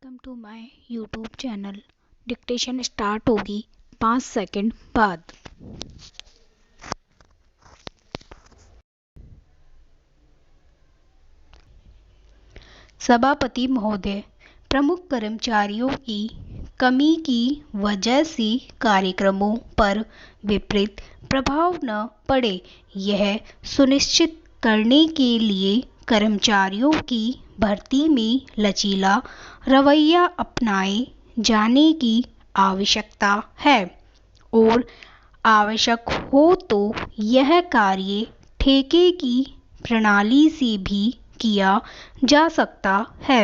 Welcome to my YouTube channel. Dictation start होगी 5 second बाद। सभापति महोदय, प्रमुख कर्मचारियों की कमी की वजह से कार्यक्रमों पर विपरीत प्रभाव न पड़े, यह सुनिश्चित करने के लिए कर्मचारियों की भर्ती में लचीला रवैया अपनाए जाने की आवश्यकता है और आवश्यक हो तो यह कार्य ठेके की प्रणाली से भी किया जा सकता है।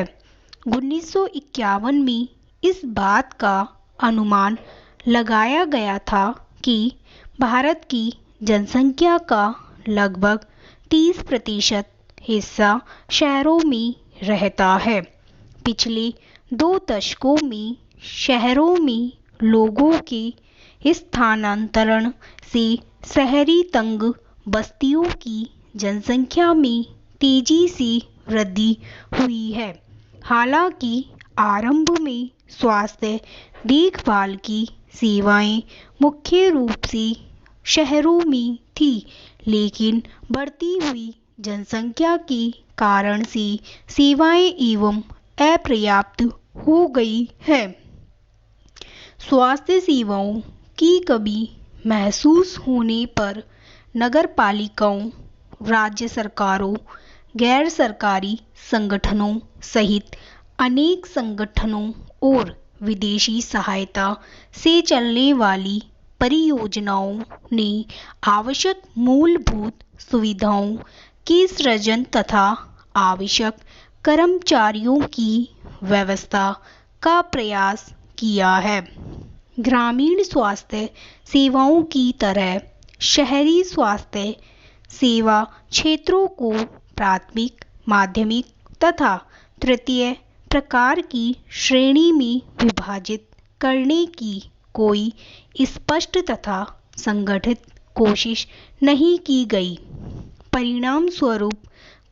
1951 में इस बात का अनुमान लगाया गया था कि भारत की जनसंख्या का लगभग 30% हिस्सा शहरों में रहता है। पिछले 2 दशकों में शहरों में लोगों के स्थानांतरण से शहरी तंग बस्तियों की जनसंख्या में तेजी से वृद्धि हुई है। हालांकि आरंभ में स्वास्थ्य देखभाल की सेवाएं मुख्य रूप से शहरों में थी, लेकिन बढ़ती हुई जनसंख्या के कारण से सेवाएं एवं अपर्याप्त हो गई है। स्वास्थ्य सेवाओं की कमी महसूस होने पर नगरपालिकाओं, राज्य सरकारों, गैर सरकारी संगठनों सहित अनेक संगठनों और विदेशी सहायता से चलने वाली परियोजनाओं ने आवश्यक मूलभूत सुविधाओं के सृजन तथा आवश्यक कर्मचारियों की व्यवस्था का प्रयास किया है। ग्रामीण स्वास्थ्य सेवाओं की तरह शहरी स्वास्थ्य सेवा क्षेत्रों को प्राथमिक, माध्यमिक तथा तृतीय प्रकार की श्रेणी में विभाजित करने की कोई स्पष्ट तथा संगठित कोशिश नहीं की गई। परिणाम स्वरूप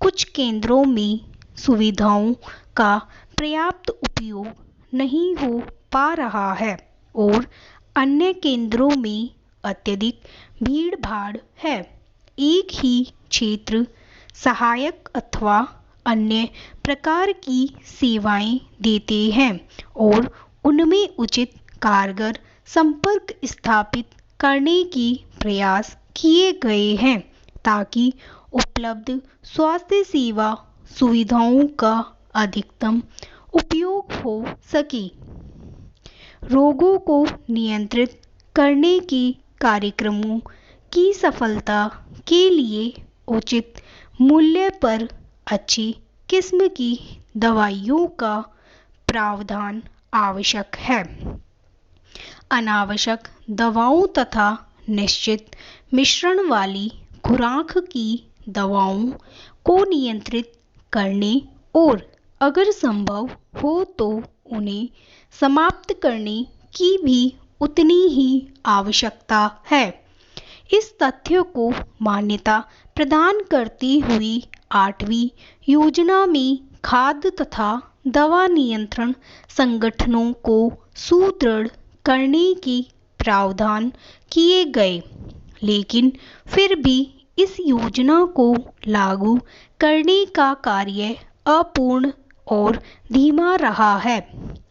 कुछ केंद्रों में सुविधाओं का पर्याप्त उपयोग नहीं हो पा रहा है और अन्य केंद्रों में अत्यधिक भीड़-भाड़ है। एक ही क्षेत्र सहायक अथवा अन्य प्रकार की सेवाएं देते हैं और उनमें उचित कारगर संपर्क स्थापित करने के प्रयास किए गए हैं ताकि उपलब्ध स्वास्थ्य सेवा सुविधाओं का अधिकतम उपयोग हो सके। रोगों को नियंत्रित करने के कार्यक्रमों की सफलता के लिए उचित मूल्य पर अच्छी किस्म की दवाइयों का प्रावधान आवश्यक है। अनावश्यक दवाओं तथा निश्चित मिश्रण वाली खुराक की दवाओं को नियंत्रित करने और अगर संभव हो तो उन्हें समाप्त करने की भी उतनी ही आवश्यकता है। इस तथ्य को मान्यता प्रदान करती हुई 8वीं योजना में खाद्य तथा दवा नियंत्रण संगठनों को सुदृढ़ करने के प्रावधान किए गए, लेकिन फिर भी इस योजना को लागू करने का कार्य अपूर्ण और धीमा रहा है।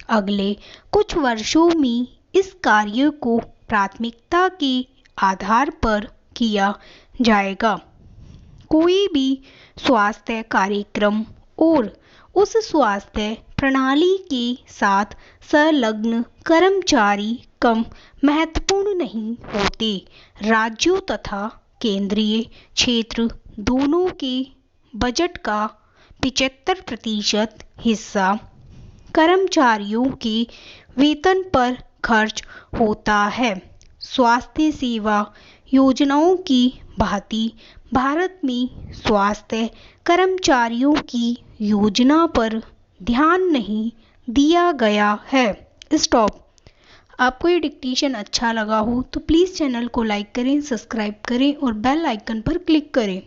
अगले कुछ वर्षों में इस कार्य को प्राथमिकता के आधार पर किया जाएगा। कोई भी स्वास्थ्य कार्यक्रम और उस स्वास्थ्य प्रणाली के साथ संलग्न कर्मचारी कम महत्वपूर्ण नहीं होते। राज्यों तथा केंद्रीय क्षेत्र दोनों के बजट का 75% हिस्सा कर्मचारियों के वेतन पर खर्च होता है। स्वास्थ्य सेवा योजनाओं की भांति भारत में स्वास्थ्य कर्मचारियों की योजना पर ध्यान नहीं दिया गया है। स्टॉप। आपको ये डिक्टेशन अच्छा लगा हो तो प्लीज़ चैनल को लाइक करें, सब्सक्राइब करें और बेल आइकन पर क्लिक करें।